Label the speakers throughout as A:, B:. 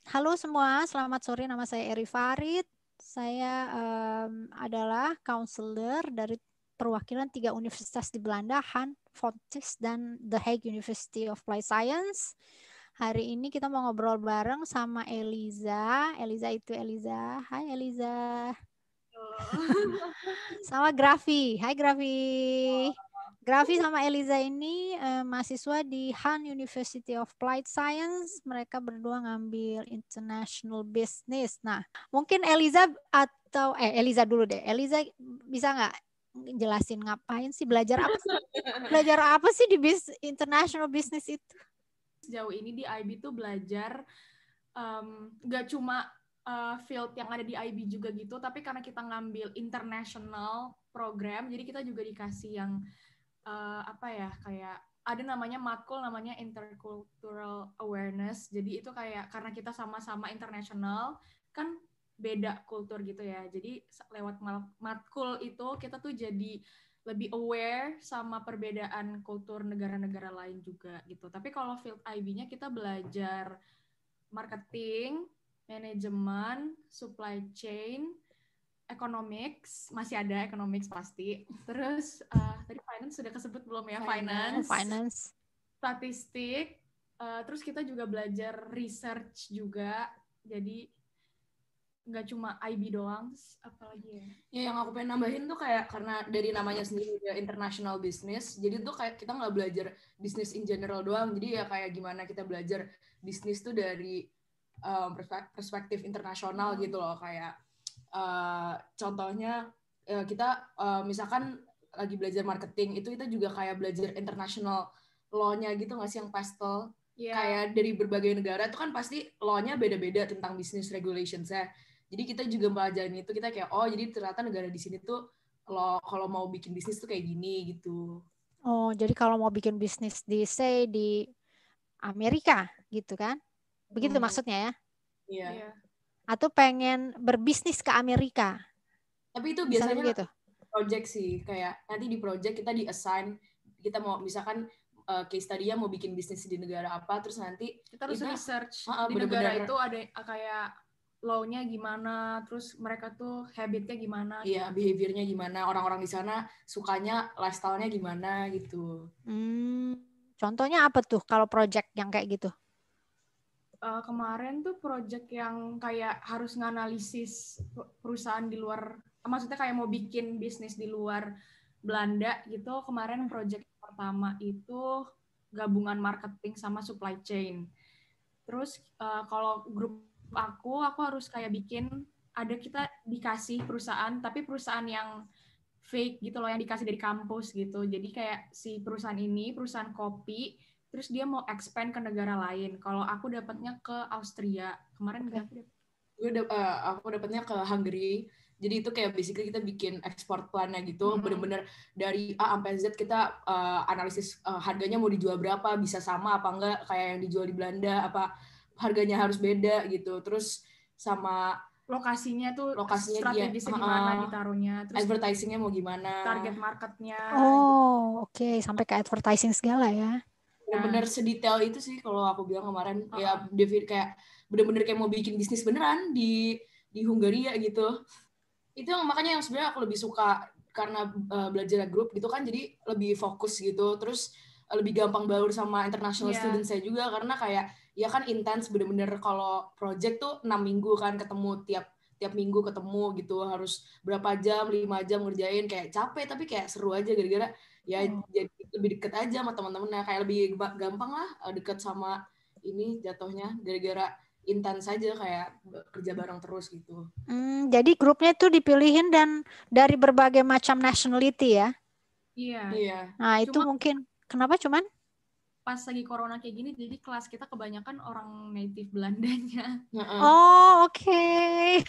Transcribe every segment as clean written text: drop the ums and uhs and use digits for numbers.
A: Halo semua, selamat sore. Nama saya Eri Farid. Saya adalah counselor dari perwakilan 3 universitas di Belanda, Fontys, dan The Hague University of Applied Science. Hari ini kita mau ngobrol bareng sama Eliza. Eliza. Hai Eliza. Sama Grafi. Hai Grafi. Grafi sama Eliza ini mahasiswa di Han University of Applied Science. Mereka berdua ngambil International Business. Nah, mungkin Eliza atau Eliza dulu deh. Eliza bisa nggak jelasin ngapain sih, belajar apa sih? Belajar apa sih di International Business itu?
B: Sejauh ini di IB tuh belajar nggak cuma field yang ada di IB juga gitu, tapi karena kita ngambil international program, jadi kita juga dikasih yang kayak ada namanya matkul namanya intercultural awareness. Jadi itu kayak karena kita sama-sama international kan beda kultur gitu ya. Jadi lewat matkul itu kita tuh jadi lebih aware sama perbedaan kultur negara-negara lain juga gitu. Tapi kalau field IB-nya kita belajar marketing, manajemen, supply chain, economics, masih ada economics pasti. Terus tadi finance sudah kesebut belum ya? Finance. Statistik. Terus kita juga belajar research juga. Jadi nggak cuma IB doang. Terus apalagi ya?
C: Ya yang aku pengen nambahin tuh kayak karena dari namanya sendiri ya international business. Jadi tuh kayak kita nggak belajar bisnis in general doang. Jadi ya kayak gimana kita belajar bisnis tuh dari perspektif internasional gitu loh. Kayak contohnya kita misalkan lagi belajar marketing itu kita juga kayak belajar international law-nya gitu nggak sih yang pastel kayak dari berbagai negara itu kan pasti law-nya beda-beda tentang business regulations-nya. Jadi kita juga pelajarin itu, kita kayak jadi ternyata negara di sini tuh kalau mau bikin bisnis tuh kayak gini gitu.
A: Oh, jadi kalau mau bikin bisnis di Amerika gitu kan? Begitu maksudnya ya?
C: Iya.
A: Atau pengen berbisnis ke Amerika?
C: Tapi itu biasanya begitu. Project sih, kayak nanti di project kita di-assign, kita mau misalkan case study-nya mau bikin bisnis di negara apa, terus nanti
B: kita harus research di negara itu ada kayak law-nya gimana, terus mereka tuh habit-nya gimana.
C: Iya, behavior-nya gimana, orang-orang di sana sukanya lifestyle-nya gimana gitu.
A: Contohnya apa tuh kalau project yang kayak gitu?
B: Kemarin tuh project yang kayak harus nganalisis perusahaan di luar, maksudnya kayak mau bikin bisnis di luar Belanda gitu. Kemarin project pertama itu gabungan marketing sama supply chain. Terus kalau grup aku harus kayak bikin, kita dikasih perusahaan, tapi perusahaan yang fake gitu loh, yang dikasih dari kampus gitu. Jadi kayak si perusahaan ini, perusahaan kopi, terus dia mau expand ke negara lain. Kalau aku dapatnya ke Austria. Kemarin
C: aku dapatnya ke Hungary. Jadi itu kayak basically kita bikin ekspor plan-nya gitu, bener-bener dari A sampai Z kita analisis harganya mau dijual berapa, bisa sama apa enggak kayak yang dijual di Belanda, apa harganya harus beda gitu. Terus sama
B: lokasinya strategisnya gimana ditaruhnya, terus
C: advertising-nya mau gimana,
B: target marketnya.
A: Oke. Sampai ke advertising segala ya.
C: Bener-bener sedetail itu sih kalau aku bilang kemarin. Ya David kayak bener-bener kayak mau bikin bisnis beneran di Hungaria gitu. Itu makanya yang sebenarnya aku lebih suka karena belajar grup gitu kan, jadi lebih fokus gitu, terus lebih gampang baur sama international student saya juga karena kayak ya kan intens bener-bener. Kalau project tuh 6 minggu kan ketemu tiap minggu ketemu gitu, harus berapa jam, 5 jam ngerjain, kayak capek tapi kayak seru aja gara-gara ya jadi lebih deket aja sama teman-temannya, kayak lebih gampang lah deket sama ini jatuhnya gara-gara intens aja kayak kerja bareng terus gitu.
A: Jadi grupnya tuh dipilihin dan dari berbagai macam nationality ya?
B: Iya.
A: Nah itu mungkin kenapa cuman?
B: Pas lagi corona kayak gini, jadi kelas kita kebanyakan orang native Belandanya.
A: Oke.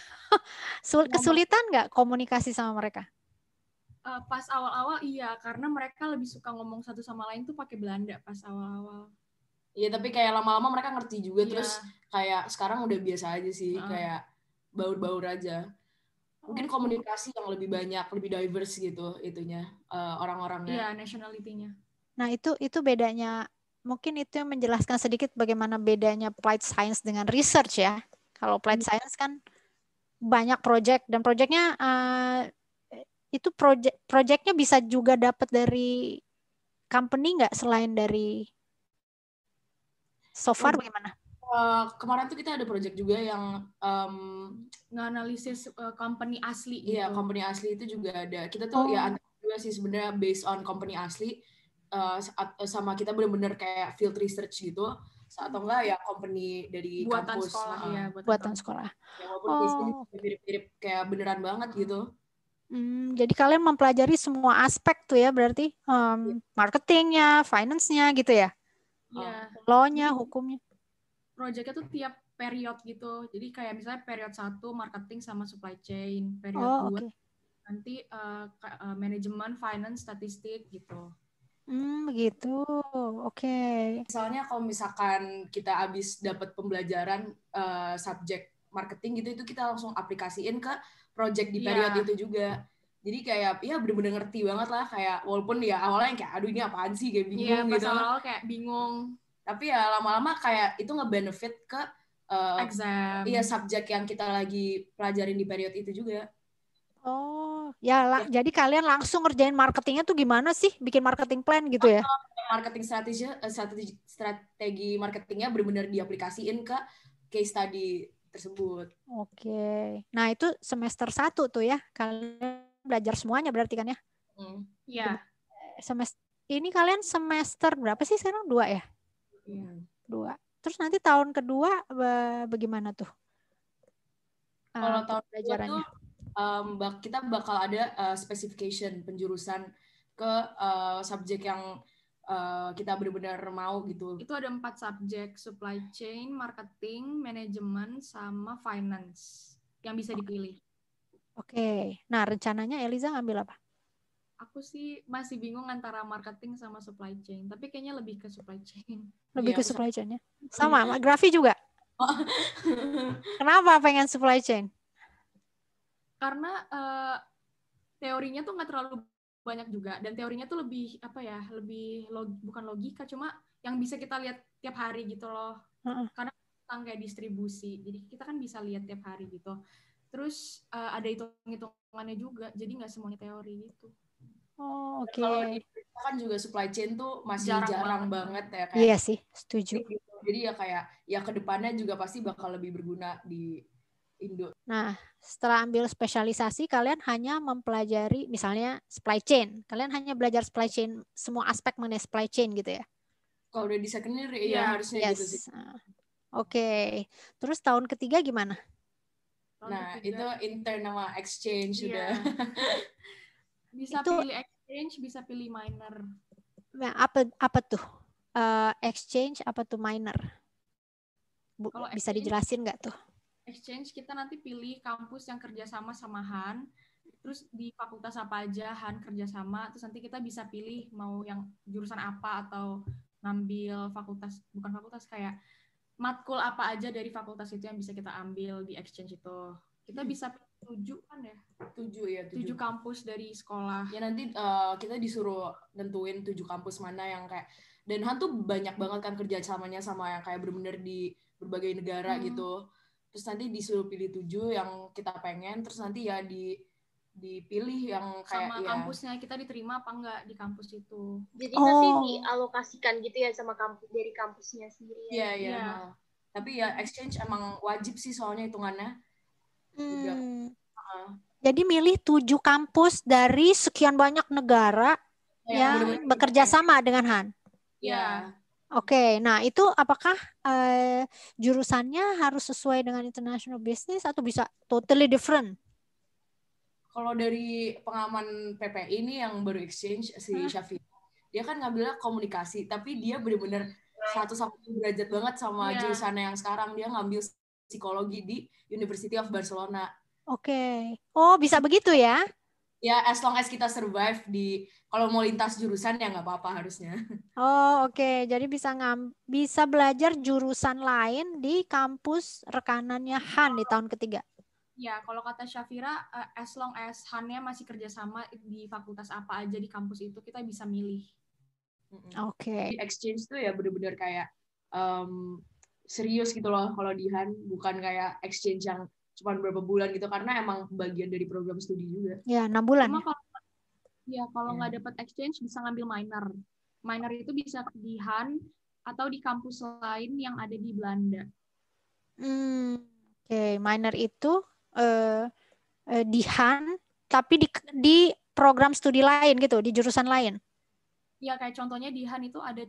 A: Kesulitan nggak komunikasi sama mereka?
B: Pas awal-awal iya, karena mereka lebih suka ngomong satu sama lain tuh pakai Belanda pas awal-awal.
C: Iya, tapi kayak lama-lama mereka ngerti juga, terus kayak sekarang udah biasa aja sih, kayak baur-baur aja. Mungkin komunikasi yang lebih banyak, lebih diverse gitu itunya, orang-orangnya.
B: Iya, nationality-nya.
A: Nah itu bedanya mungkin itu yang menjelaskan sedikit bagaimana bedanya applied science dengan research ya. Kalau applied science kan banyak project dan projectnya itu projectnya bisa juga dapat dari company nggak selain dari so far bagaimana?
C: Kemarin tuh kita ada project juga yang
B: nganalisis company asli gitu.
C: Iya, company asli itu juga ada. Kita tuh ya antara juga sih sebenarnya based on company asli sama kita benar-benar kayak field research gitu. Atau enggak ya company dari
B: buatan
C: kampus.
B: Sekolah, ya,
A: buatan sekolah.
C: Ya walaupun case-nya mirip-mirip kayak beneran banget gitu.
A: Jadi kalian mempelajari semua aspek tuh ya berarti marketingnya, finance-nya gitu ya?
B: Iya.
A: Law-nya, hukumnya.
B: Projectnya tuh tiap period gitu. Jadi kayak misalnya period 1 marketing sama supply chain, period 2 nanti manajemen, finance, statistik gitu.
A: Begitu. Oke.
C: Misalnya kalau misalkan kita habis dapat pembelajaran subjek marketing gitu, itu kita langsung aplikasiin ke project di period itu juga. Jadi kayak ya bener-bener ngerti banget lah, kayak walaupun ya awalnya kayak aduh ini apaan sih, kayak bingung gitu.
B: Iya, pas awal kayak bingung.
C: Tapi ya lama-lama kayak itu nge-benefit ke
B: exam.
C: Iya, subjek yang kita lagi pelajarin di period itu juga.
A: Oh, ya. Jadi kalian langsung ngerjain marketingnya tuh gimana sih? Bikin marketing plan gitu ya?
C: Marketing strategi marketingnya benar-benar diaplikasiin ke case study tersebut.
A: Oke. Nah, itu semester 1 tuh ya. Kalian belajar semuanya berarti kan ya?
B: Iya.
A: Ini kalian semester berapa sih sekarang? 2 ya? 2. Terus nanti tahun kedua bagaimana tuh?
C: Kalau tahun kedua
A: pelajarannya?
C: Tuh kita bakal ada specification penjurusan ke subjek yang kita benar-benar mau gitu.
B: Itu ada 4 subjek, supply chain, marketing, manajemen, sama finance yang bisa dipilih.
A: Oke. Nah, rencananya Eliza ngambil apa?
B: Aku sih masih bingung antara marketing sama supply chain, tapi kayaknya lebih ke supply chain.
A: Lebih ke supply chain-nya. Sama, Grafi juga? Kenapa pengen supply chain?
B: Karena teorinya tuh nggak terlalu banyak juga, dan teorinya tuh lebih bukan logika, cuma yang bisa kita lihat tiap hari gitu loh. Karena tentang kayak distribusi, jadi kita kan bisa lihat tiap hari gitu. Terus ada hitung-hitungannya juga, jadi nggak semuanya teori gitu.
A: Oh, oke.
C: Kalau di Indonesia kan juga supply chain tuh masih jarang banget ya. Kayak
A: iya sih, setuju.
C: Gitu. Jadi ya kayak ya kedepannya juga pasti bakal lebih berguna di Indo.
A: Nah, setelah ambil spesialisasi, kalian hanya mempelajari misalnya supply chain. Kalian hanya belajar supply chain, semua aspek mengenai supply chain gitu ya?
C: Kalau udah di second year, ya harusnya gitu sih.
A: Oke. Terus tahun ketiga gimana?
C: Nah, itu intern sama exchange sudah.
B: Bisa pilih exchange, bisa pilih minor.
A: Nah, apa tuh? Exchange apa tuh minor? Bisa dijelasin nggak tuh?
B: Exchange kita nanti pilih kampus yang kerjasama sama Han, terus di fakultas apa aja Han kerjasama, terus nanti kita bisa pilih mau yang jurusan apa atau ngambil bukan fakultas kayak matkul apa aja dari fakultas itu yang bisa kita ambil di exchange itu. Kita bisa 7 kan ya? 7 kampus dari sekolah.
C: Ya nanti kita disuruh nentuin 7 kampus mana yang kayak, dan Han tuh banyak banget kan kerjasamanya sama yang kayak bener-bener di berbagai negara gitu. Terus nanti disuruh pilih 7 yang kita pengen, terus nanti ya dipilih yang kayak
B: sama kampusnya kita diterima apa enggak di kampus itu.
D: Jadi nanti dialokasikan gitu ya sama kampus dari kampusnya sendiri.
C: Iya. Tapi ya exchange emang wajib sih soalnya hitungannya.
A: Jadi milih 7 kampus dari sekian banyak negara yang bekerja sama dengan Han.
C: Iya.
A: Oke, nah itu apakah jurusannya harus sesuai dengan international business atau bisa totally different?
C: Kalau dari pengaman PPI ini yang baru exchange si Syafi, dia kan ngambilnya komunikasi, tapi dia benar-benar 180 derajat banget sama jurusannya yang sekarang. Dia ngambil psikologi di University of Barcelona.
A: Oke. Oh, bisa begitu ya?
C: Ya, as long as kita survive kalau mau lintas jurusan ya nggak apa-apa harusnya.
A: Oh, oke. Jadi bisa belajar jurusan lain di kampus rekanannya Han di tahun ketiga.
B: Ya, kalau kata Syafira, as long as Han-nya masih kerjasama di fakultas apa aja di kampus itu, kita bisa milih.
A: Oke.
C: Di exchange tuh ya bener-bener kayak serius gitu loh kalau di Han, bukan kayak exchange yang cuma beberapa bulan gitu, karena emang bagian dari program studi juga.
A: Ya, 6 bulan.
B: Cuma kalau nggak dapat exchange bisa ngambil minor. Minor itu bisa di Han atau di kampus lain yang ada di Belanda.
A: Oke, minor itu di Han, tapi di program studi lain gitu, di jurusan lain.
B: Ya, kayak contohnya di Han itu ada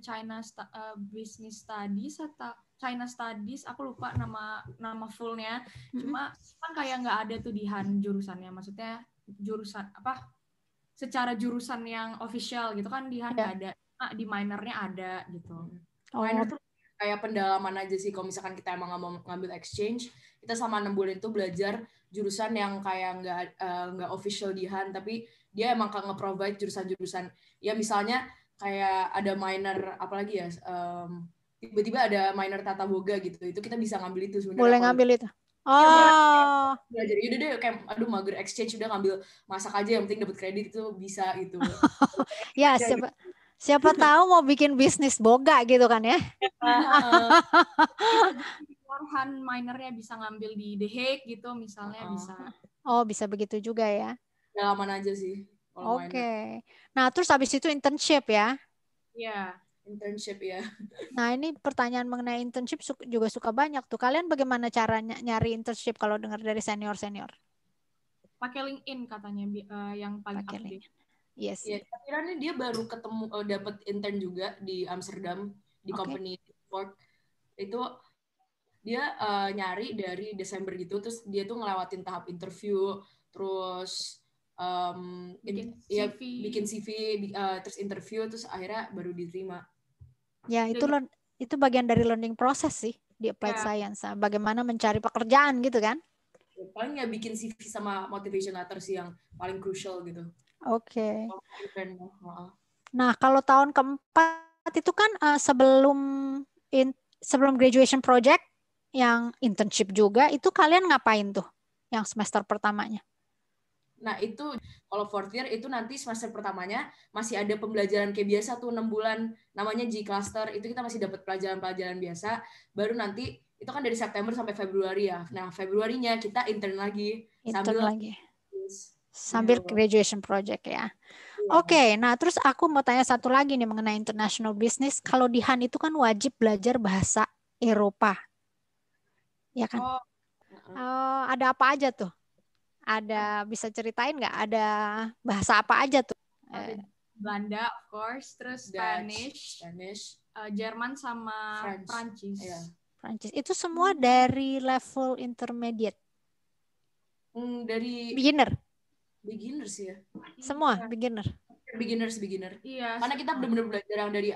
B: Business Studies atau China Studies, aku lupa nama fullnya. Cuma kan kayak nggak ada tuh di Han jurusannya, maksudnya jurusan apa? Secara jurusan yang official gitu kan di Han nggak ada, di minornya ada gitu.
C: Minor tuh kayak pendalaman aja sih. Kalau misalkan kita emang nggak mau ngambil exchange, kita sama 6 bulan itu belajar jurusan yang kayak nggak official di Han, tapi dia emang kan nge-provide jurusan-jurusan. Ya misalnya kayak ada minor apalagi ya, tiba-tiba ada minor tata boga gitu, itu kita bisa ngambil itu sebenarnya.
A: Boleh ngambil itu. Oh.
C: Belajar yaudah deh kayak mager exchange, udah ngambil masak aja yang penting dapat kredit, itu bisa gitu.
A: Ya, siapa tahu mau bikin bisnis boga gitu kan ya.
B: Han minornya bisa ngambil di The Hague gitu misalnya bisa.
A: Oh, bisa begitu juga ya.
C: Pengalaman aja sih.
A: Oke. Nah, terus habis itu internship ya?
B: Iya.
C: Internship ya.
A: Nah, ini pertanyaan mengenai internship juga suka banyak tuh. Kalian bagaimana caranya nyari internship kalau dengar dari senior-senior?
B: Pakai LinkedIn katanya yang paling update.
A: Yes.
C: Ya, akhirnya dia baru ketemu dapat intern juga di Amsterdam di company Ford. Itu dia nyari dari Desember gitu, terus dia tuh ngelewatin tahap interview, terus bikin CV, terus interview, terus akhirnya baru diterima.
A: Ya, itu bagian dari learning process sih di Applied Science. Bagaimana mencari pekerjaan gitu kan?
C: Paling ya bikin CV sama motivation letter sih yang paling crucial gitu.
A: Oke. Nah, kalau tahun keempat itu kan sebelum graduation project yang internship juga, itu kalian ngapain tuh yang semester pertamanya?
C: Nah, itu kalau fourth year itu nanti semester pertamanya masih ada pembelajaran kayak biasa tuh 6 bulan, namanya G-Cluster, itu kita masih dapat pelajaran-pelajaran biasa, baru nanti itu kan dari September sampai Februari ya. Nah, Februarinya kita intern lagi.
A: Sambil graduation project ya. Oke, nah terus aku mau tanya satu lagi nih mengenai international business. Kalau di Han itu kan wajib belajar bahasa Eropa. Ya kan? Ada apa aja tuh? Bisa ceritain nggak? Ada bahasa apa aja tuh?
B: Belanda, of course, terus Spanish, Jerman sama Prancis.
A: Prancis itu semua dari level intermediate.
C: Dari beginners ya.
A: Semua beginner.
C: Beginner.
B: Iya.
C: Karena kita benar-benar belajar yang dari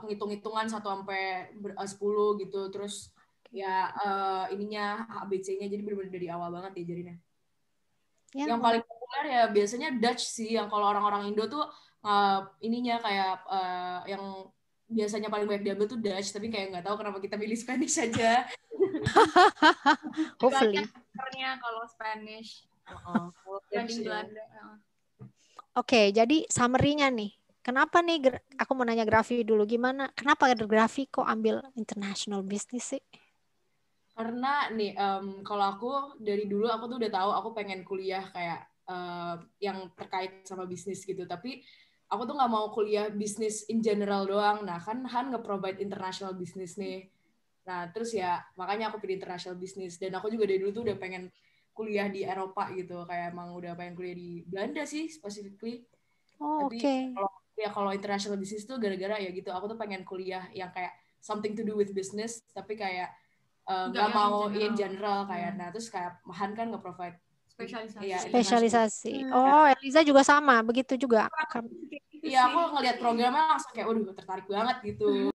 C: hitung-hitungan 1 sampai 10 gitu, terus ya ininya ABC-nya, jadi benar-benar dari awal banget diajarinnya. Ya, yang paling populer ya biasanya Dutch sih, yang kalau orang-orang Indo tuh ininya kayak yang biasanya paling banyak diambil tuh Dutch, tapi kayak nggak tahu kenapa kita pilih Spanish aja.
A: Hopefully.
B: Kalau Spanish.
C: Belanda.
A: Oke, jadi summary-nya nih. Kenapa nih, aku mau nanya Grafi dulu, gimana? Kenapa Grafi kok ambil international business sih?
C: Karena nih, kalau aku dari dulu aku tuh udah tahu aku pengen kuliah kayak yang terkait sama bisnis gitu. Tapi aku tuh nggak mau kuliah bisnis in general doang. Nah, kan Han nge-provide international business nih. Nah, terus ya makanya aku pilih international business. Dan aku juga dari dulu tuh udah pengen kuliah di Eropa gitu. Kayak emang udah pengen kuliah di Belanda sih, specifically. Tapi kalau international business tuh gara-gara ya gitu. Aku tuh pengen kuliah yang kayak something to do with business. Tapi kayak nggak mau in general kayak. Nah, terus kayak Han kan nge-provide
A: spesialisasi. Oh, Eliza juga sama, begitu juga.
C: Iya, aku ngelihat programnya langsung kayak, waduh tertarik banget gitu.